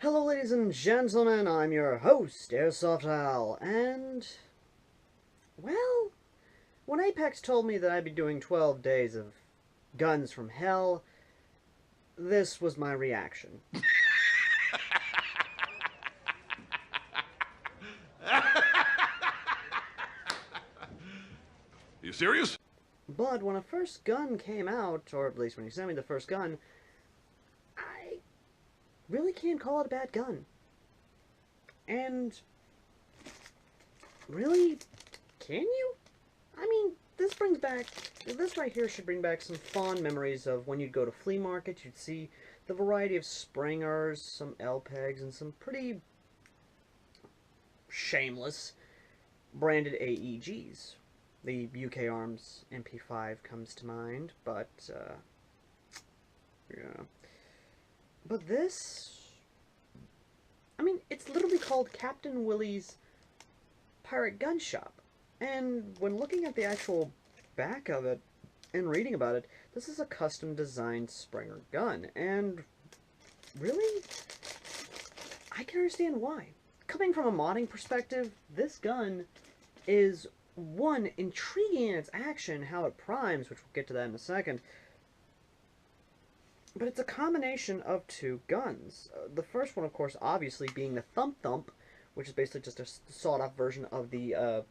Hello ladies and gentlemen, I'm your host, AirsoftAL, and, well, when Apex told me that I'd be doing 12 days of guns from hell, this was my reaction. You serious? But when a first gun came out, or at least when he sent me the first gun, I really can't call it a bad gun. And, really, can you? I mean, this right here should bring back some fond memories of when you'd go to flea markets, you'd see the variety of Springers, some L-pegs, and some pretty shameless branded AEGs. The UK Arms MP5 comes to mind, but, yeah. But this, I mean, it's literally called Captain Willie's Pirate Gun Shop. And when looking at the actual back of it and reading about it, this is a custom designed Springer gun. And really, I can understand why. Coming from a modding perspective, this gun is, one, intriguing in its action, how it primes, which we'll get to that in a second. But it's a combination of two guns. The first one, of course, obviously being the Thump Thump, which is basically just a sawed-off version of the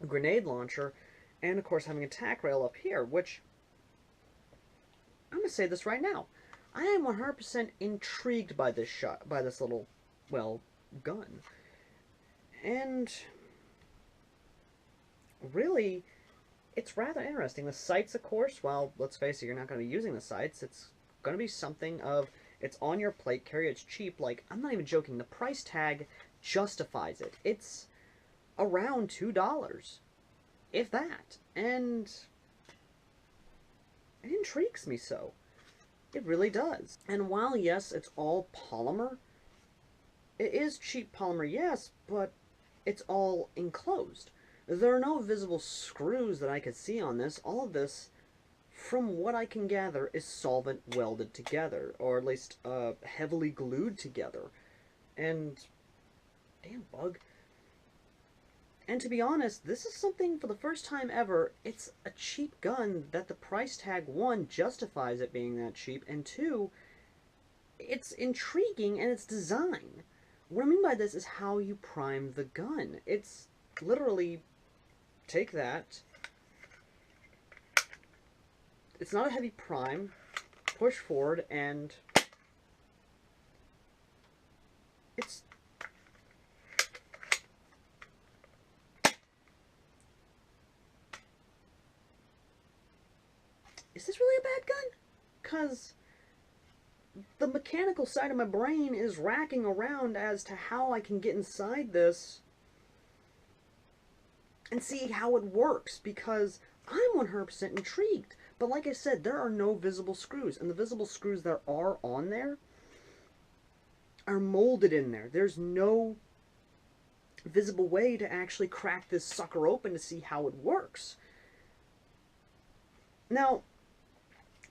grenade launcher, and of course having a tack rail up here, which, I'm going to say this right now, I am 100% intrigued by this by this little, well, gun. And really, it's rather interesting. The sights, of course, well, let's face it, you're not going to be using the sights. It's going to be something of, it's on your plate carrier, it's cheap. Like, I'm not even joking, the price tag justifies it. It's around $2, if that, and it intrigues me so. It really does. And while, yes, it's all polymer, it is cheap polymer, yes, but it's all enclosed. There are no visible screws that I could see on this. All of this, from what I can gather, is solvent welded together, or at least heavily glued together. And, damn bug. And to be honest, this is something, for the first time ever, it's a cheap gun that the price tag, one, justifies it being that cheap, and two, it's intriguing in its design. What I mean by this is how you prime the gun. It's literally, take that, it's not a heavy prime, push forward, and it's, is this really a bad gun? Because the mechanical side of my brain is racking around as to how I can get inside this and see how it works, because I'm 100% intrigued. But like I said, there are no visible screws, and the visible screws that are on there are molded in there. There's no visible way to actually crack this sucker open to see how it works. Now,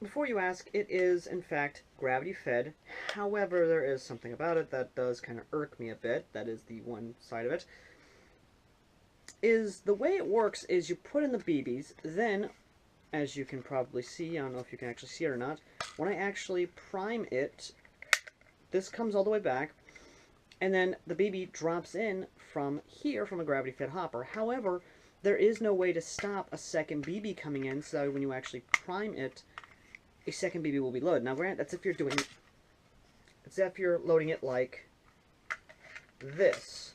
before you ask, it is, in fact, gravity-fed. However, there is something about it that does kind of irk me a bit. That is the one side of it. Is the way it works is you put in the BBs, then, as you can probably see, I don't know if you can actually see it or not, when I actually prime it, this comes all the way back, and then the BB drops in from here from a gravity-fed hopper. However, there is no way to stop a second BB coming in, so when you actually prime it, a second BB will be loaded. Now, granted, that's if you're doing, it's if you're loading it like this.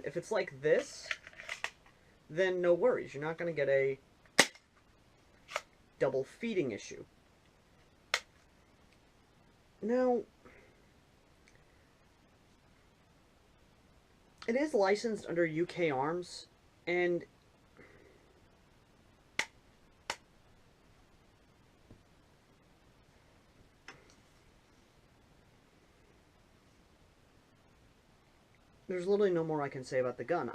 If it's like this, then no worries. You're not going to get a double feeding issue. Now, it is licensed under UK Arms, and there's literally no more I can say about the gun.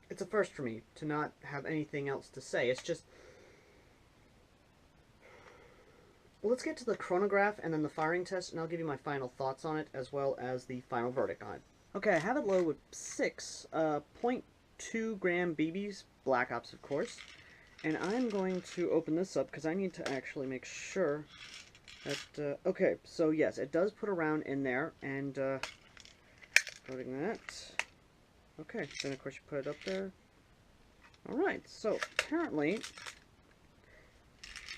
It's a first for me to not have anything else to say. It's just, let's get to the chronograph and then the firing test, and I'll give you my final thoughts on it, as well as the final verdict on it. Okay, I have it loaded with 6 0.2 gram BBs, Black Ops of course, and I'm going to open this up because I need to actually make sure that, okay, so yes, it does put a round in there, and loading that. Okay, then of course you put it up there. Alright, so apparently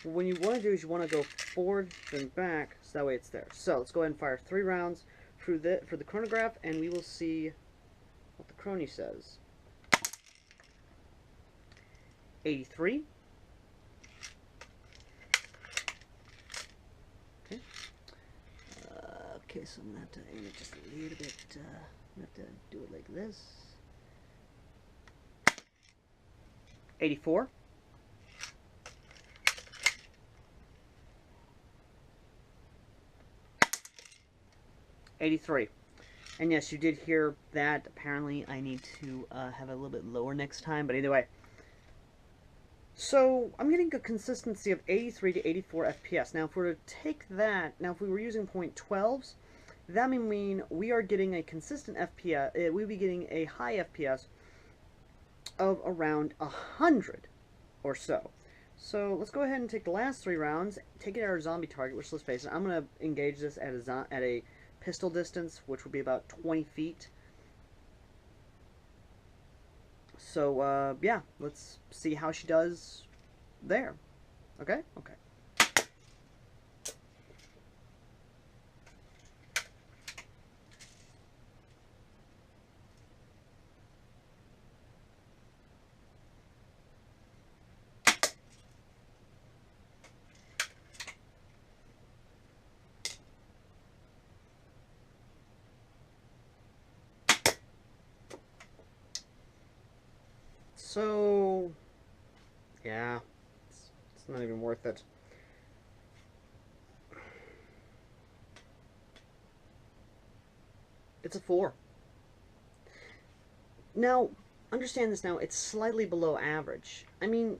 what you want to do is you want to go forward then back, so that way it's there. So let's go ahead and fire 3 rounds for the chronograph, and we will see what the crony says. 83. Okay. Okay, so I'm going to have to aim it just a little bit. I'm going to have to do it like this. 84. '83. And yes, you did hear that. Apparently, I need to have it a little bit lower next time. But either way. So, I'm getting a consistency of 83 to 84 FPS. Now, if we were to take that, now if we were using .12s, that would mean we are getting a consistent FPS, we would be getting a high FPS of around 100 or so. So, let's go ahead and take the last 3 rounds, take it at our zombie target, which, let's face it, I'm going to engage this at a pistol distance, which would be about 20 feet. So, yeah, let's see how she does there. Okay? Okay. So, yeah, it's not even worth it. It's a 4. Now, understand this now, it's slightly below average. I mean,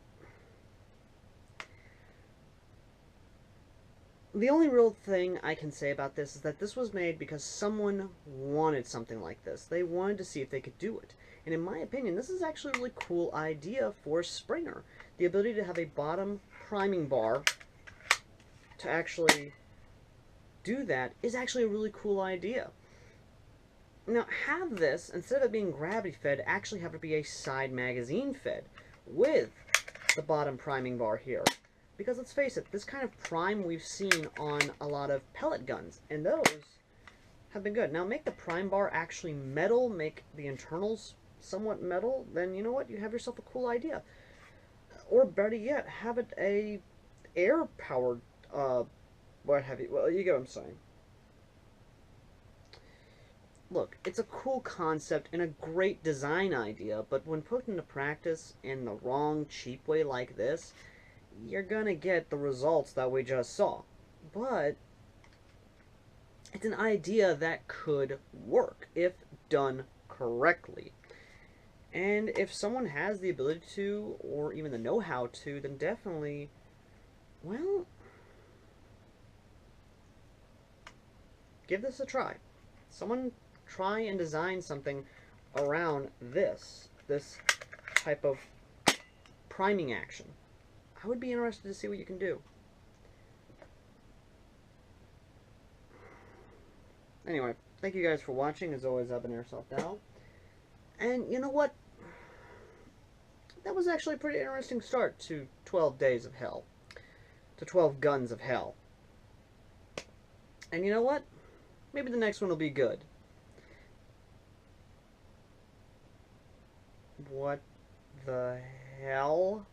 the only real thing I can say about this is that this was made because someone wanted something like this. They wanted to see if they could do it. And in my opinion, this is actually a really cool idea for Springer. The ability to have a bottom priming bar to actually do that is actually a really cool idea. Now, have this, instead of it being gravity fed, actually have it be a side magazine fed with the bottom priming bar here. Because let's face it, this kind of prime we've seen on a lot of pellet guns, and those have been good. Now, make the prime bar actually metal, make the internals somewhat metal, then you know what? You have yourself a cool idea. Or better yet, have it a air-powered, what have you. Well, you get what I'm saying. Look, it's a cool concept and a great design idea, but when put into practice in the wrong, cheap way like this, you're gonna get the results that we just saw. But it's an idea that could work if done correctly. And if someone has the ability to, or even the know-how to, then definitely, well, give this a try. Someone try and design something around this type of priming action. I would be interested to see what you can do. Anyway, thank you guys for watching. As always, I've been AirsoftAL. And you know what? That was actually a pretty interesting start to 12 Days of Hell. To 12 Guns of Hell. And you know what? Maybe the next one will be good. What the hell?